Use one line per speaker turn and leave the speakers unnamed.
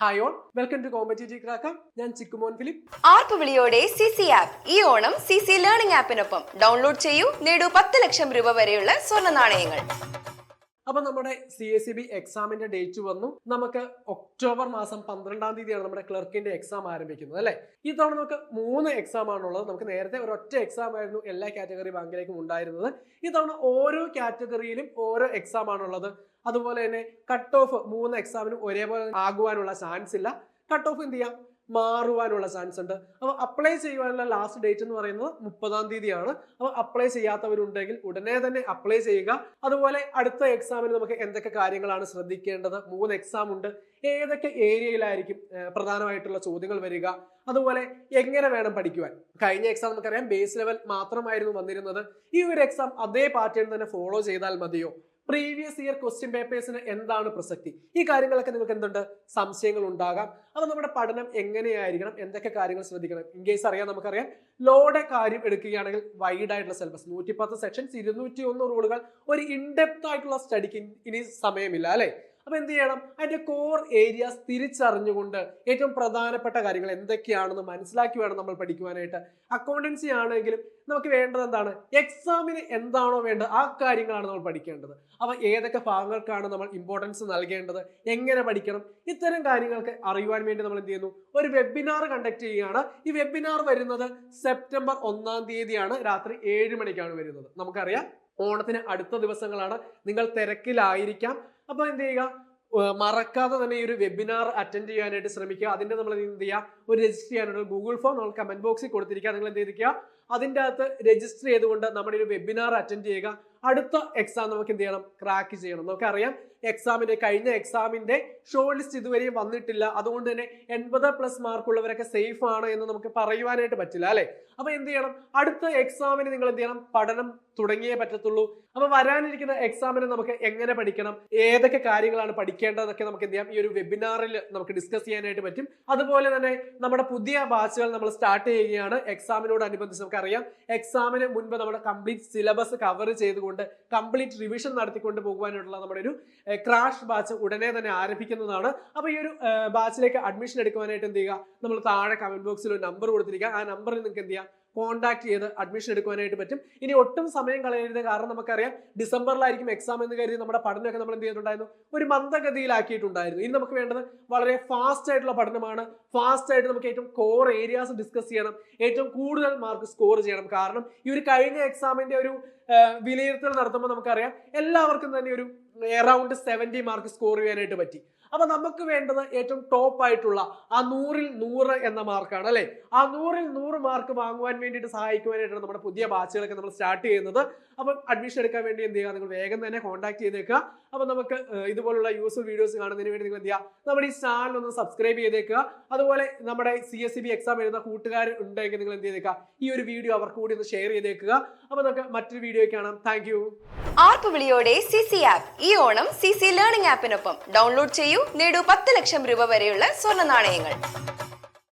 Hi all, welcome to competitive cracker. ഞാൻ Chikkumon Philip.
ആർപ്പുവിളിയോടെ CC app ഈ ഓണം CC ലേണിംഗ് ആപ്പിനൊപ്പം ഡൗൺലോഡ് ചെയ്യൂ, നേടൂ 10 ലക്ഷം രൂപ വരെയുള്ള സ്വർണ്ണ നാണയങ്ങൾ.
അപ്പൊ നമ്മുടെ CACB എക്സാമിന്റെ ഡേറ്റ് വന്നു. നമുക്ക് ഒക്ടോബർ മാസം 12-ാം തീയതിയാണ് നമ്മുടെ ക്ലർക്കിന്റെ എക്സാം ആരംഭിക്കുന്നത് അല്ലെ. ഈ തവണ നമുക്ക് 3 എക്സാം ആണുള്ളത്. നമുക്ക് നേരത്തെ ഒരൊറ്റ എക്സാം ആയിരുന്നു എല്ലാ കാറ്റഗറി ബാങ്കിലേക്കും ഉണ്ടായിരുന്നത്. ഈ തവണ ഓരോ കാറ്റഗറിയിലും ഓരോ എക്സാം ആണുള്ളത്. അതുപോലെ തന്നെ കട്ട് ഓഫ് 3 എക്സാമിനും ഒരേപോലെ ആകുവാനുള്ള ചാൻസ് ഇല്ല. കട്ട് ഓഫ് എന്ത് ചെയ്യാം, മാറുവാനുള്ള ചാൻസ് ഉണ്ട്. അപ്പോൾ അപ്ലൈ ചെയ്യുവാനുള്ള ലാസ്റ്റ് ഡേറ്റ് എന്ന് പറയുന്നത് 30-ാം തീയതിയാണ്. അപ്പോൾ അപ്ലൈ ചെയ്യാത്തവരുണ്ടെങ്കിൽ ഉടനെ തന്നെ അപ്ലൈ ചെയ്യുക. അതുപോലെ അടുത്ത എക്സാമിന് നമുക്ക് എന്തൊക്കെ കാര്യങ്ങളാണ് ശ്രദ്ധിക്കേണ്ടത്, 3 എക്സാം ഉണ്ട്, ഏതൊക്കെ ഏരിയയിലായിരിക്കും പ്രധാനമായിട്ടുള്ള ചോദ്യങ്ങൾ വരിക, അതുപോലെ എങ്ങനെ വേണം പഠിക്കുവാൻ. കഴിഞ്ഞ എക്സാം നമുക്കറിയാം ബേസ് ലെവൽ മാത്രമായിരുന്നു വന്നിരുന്നത്. ഈ ഒരു എക്സാം അതേ പാറ്റേൺ തന്നെ ഫോളോ ചെയ്താൽ മതിയോ, പ്രീവിയസ് ഇയർ ക്വസ്റ്റ്യൻ പേപ്പേഴ്സിന് എന്താണ് പ്രസക്തി, ഈ കാര്യങ്ങളൊക്കെ നിങ്ങൾക്ക് എന്തുണ്ട് സംശയങ്ങൾ ഉണ്ടാകാം. അപ്പൊ നമ്മുടെ പഠനം എങ്ങനെയായിരിക്കണം, എന്തൊക്കെ കാര്യങ്ങൾ ശ്രദ്ധിക്കണം. ഇൻ കേസ് അറിയാം, നമുക്കറിയാം ലോയുടെ കാര്യം എടുക്കുകയാണെങ്കിൽ വൈഡ് ആയിട്ടുള്ള സിലബസ്, 110 സെക്ഷൻസ്, 201 റൂളുകൾ, ഒരു ഇൻഡെപ്ത് ആയിട്ടുള്ള സ്റ്റഡിക്ക് ഇനി സമയമില്ല അല്ലെ. അപ്പൊ എന്ത് ചെയ്യണം, അതിന്റെ കോർ ഏരിയാസ് തിരിച്ചറിഞ്ഞുകൊണ്ട് ഏറ്റവും പ്രധാനപ്പെട്ട കാര്യങ്ങൾ എന്തൊക്കെയാണെന്ന് മനസ്സിലാക്കി വേണം നമ്മൾ പഠിക്കുവാനായിട്ട്. അക്കൗണ്ടൻസി ആണെങ്കിലും നമുക്ക് വേണ്ടത് എന്താണ്, എക്സാമിന് എന്താണോ വേണ്ടത് ആ കാര്യങ്ങളാണ് നമ്മൾ പഠിക്കേണ്ടത്. അപ്പൊ ഏതൊക്കെ ഭാഗങ്ങൾക്കാണ് നമ്മൾ ഇമ്പോർട്ടൻസ് നൽകേണ്ടത്, എങ്ങനെ പഠിക്കണം, ഇത്തരം കാര്യങ്ങൾക്ക് അറിയുവാൻ വേണ്ടി നമ്മൾ എന്ത് ചെയ്യുന്നു, ഒരു വെബിനാർ കണ്ടക്ട് ചെയ്യുകയാണ്. ഈ വെബിനാർ വരുന്നത് സെപ്റ്റംബർ 1-ാം തീയതിയാണ്, രാത്രി 7 മണിക്കാണ് വരുന്നത്. നമുക്കറിയാം ഓണത്തിന് അടുത്ത ദിവസങ്ങളാണ്, നിങ്ങൾ തിരക്കിലായിരിക്കാം. അപ്പൊ എന്ത് ചെയ്യുക, മറക്കാതെ തന്നെ ഈ ഒരു വെബിനാർ അറ്റൻഡ് ചെയ്യാനായിട്ട് ശ്രമിക്കുക. അതിന്റെ നമ്മൾ എന്ത് ചെയ്യുക, ഒരു രജിസ്റ്റർ ചെയ്യാനുള്ള ഗൂഗിൾ ഫോം നമ്മൾ കമന്റ് ബോക്സിൽ കൊടുത്തിരിക്കുക. നിങ്ങൾ എന്ത് ചെയ്തിരിക്കുക, അതിൻ്റെ അകത്ത് രജിസ്റ്റർ ചെയ്തുകൊണ്ട് നമ്മുടെ ഒരു വെബിനാർ അറ്റൻഡ് ചെയ്യുക. അടുത്ത എക്സാം നമുക്ക് എന്ത് ചെയ്യണം, ക്രാക്ക് ചെയ്യണം. നമുക്കറിയാം കഴിഞ്ഞ എക്സാമിന്റെ ഷോർട്ട് ലിസ്റ്റ് ഇതുവരെയും വന്നിട്ടില്ല. അതുകൊണ്ട് തന്നെ 80+ മാർക്കുള്ളവരൊക്കെ സേഫ് ആണ് എന്ന് നമുക്ക് പറയുവാനായിട്ട് പറ്റില്ല അല്ലെ. അപ്പൊ എന്ത് ചെയ്യണം, അടുത്ത എക്സാമിന് നിങ്ങൾ എന്ത് ചെയ്യണം, പഠനം തുടങ്ങിയേ പറ്റത്തുള്ളൂ. അപ്പൊ വരാനിരിക്കുന്ന എക്സാമിന് നമുക്ക് എങ്ങനെ പഠിക്കണം, ഏതൊക്കെ കാര്യങ്ങളാണ് പഠിക്കേണ്ടതൊക്കെ നമുക്ക് എന്ത് ചെയ്യാം, ഈ ഒരു വെബിനാറിൽ നമുക്ക് ഡിസ്കസ് ചെയ്യാനായിട്ട് പറ്റും. അതുപോലെ തന്നെ നമ്മുടെ പുതിയ ബാച്ചുകൾ നമ്മൾ സ്റ്റാർട്ട് ചെയ്യുകയാണ്. എക്സാമിനോടനുബന്ധിച്ച് നമുക്കറിയാം എക്സാമിന് മുൻപ് നമ്മുടെ കംപ്ലീറ്റ് സിലബസ് കവർ ചെയ്തുകൊണ്ട് കംപ്ലീറ്റ് റിവിഷൻ നടത്തിക്കൊണ്ട് പോകുവാനുള്ള നമ്മുടെ ഒരു ക്രാഷ് ബാച്ച് ഉടനെ തന്നെ ആരംഭിക്കുന്നതാണ്. അപ്പൊ ഈ ഒരു ബാച്ചിലേക്ക് അഡ്മിഷൻ എടുക്കുവാനായിട്ട് എന്ത് ചെയ്യുക, നമ്മൾ താഴെ കമന്റ് ബോക്സിൽ ഒരു നമ്പർ കൊടുത്തിരിക്കുക. ആ നമ്പറിൽ നിങ്ങൾക്ക് എന്ത് ചെയ്യാം, കോൺടാക്ട് ചെയ്ത് അഡ്മിഷൻ എടുക്കുവാനായിട്ട് പറ്റും. ഇനി ഒട്ടും സമയം കളയരുത്, കാരണം നമുക്കറിയാം ഡിസംബറിലായിരിക്കും എക്സാം എന്ന് കരുതി നമ്മുടെ പഠനമൊക്കെ നമ്മൾ എന്ത് ചെയ്തിട്ടുണ്ടായിരുന്നു, ഒരു മന്ദഗതിയിലാക്കിയിട്ടുണ്ടായിരുന്നു. ഇനി നമുക്ക് വേണ്ടത് വളരെ ഫാസ്റ്റ് ആയിട്ടുള്ള പഠനമാണ്. ഫാസ്റ്റ് ആയിട്ട് നമുക്ക് ഏറ്റവും കോർ ഏരിയാസ് ഡിസ്കസ് ചെയ്യണം, ഏറ്റവും കൂടുതൽ മാർക്ക് സ്കോർ ചെയ്യണം. കാരണം ഈ ഒരു കഴിഞ്ഞ എക്സാമിന്റെ ഒരു വിലയിരുത്തൽ നടത്തുമ്പോൾ നമുക്കറിയാം എല്ലാവർക്കും തന്നെ ഒരു അറൗണ്ട് 70 മാർക്ക് സ്കോർ ചെയ്യാനായിട്ട് പറ്റി. അപ്പൊ നമുക്ക് വേണ്ടത് ഏറ്റവും ടോപ്പ് ആയിട്ടുള്ള ആ 100-ൽ 100 എന്ന മാർക്കാണ് അല്ലെ. ആ 100-ൽ 100 മാർക്ക് വാങ്ങുവാൻ വേണ്ടിയിട്ട് സഹായിക്കുവാനായിട്ടാണ് നമ്മുടെ പുതിയ ബാച്ചുകളൊക്കെ നമ്മൾ സ്റ്റാർട്ട് ചെയ്യുന്നത്. അപ്പം അഡ്മിഷൻ എടുക്കാൻ വേണ്ടി എന്ത് ചെയ്യുക, നിങ്ങൾ വേഗം തന്നെ കോൺടാക്ട് ചെയ്തേക്കുക. അപ്പൊ നമുക്ക് ഇതുപോലുള്ള യൂസ്ഫുൾ വീഡിയോസ് കാണുന്നതിന് വേണ്ടി നിങ്ങൾ എന്ത് ചെയ്യുക, നമ്മുടെ ഈ ചാനൽ ഒന്ന് സബ്സ്ക്രൈബ് ചെയ്തേക്കുക. അതുപോലെ നമ്മുടെ CACB എക്സാം എഴുതുന്ന കൂട്ടുകാർ ഉണ്ടെങ്കിൽ നിങ്ങൾ എന്ത് ചെയ്തേക്കുക, ഈ ഒരു വീഡിയോ അവർക്ക് കൂടി ഒന്ന് ഷെയർ ചെയ്തേക്കുക. അപ്പൊ നമുക്ക് മറ്റൊരു വീഡിയോ കാണാം. Thank you.
ആർപ്പുവിളിയോടെ CC ആപ്പ് ഈ ഓണം CC ലേണിംഗ് ആപ്പിനൊപ്പം ഡൗൺലോഡ് ചെയ്യൂ, നേടൂ 10 ലക്ഷം രൂപ വരെയുള്ള സ്വർണ്ണ നാണയങ്ങൾ.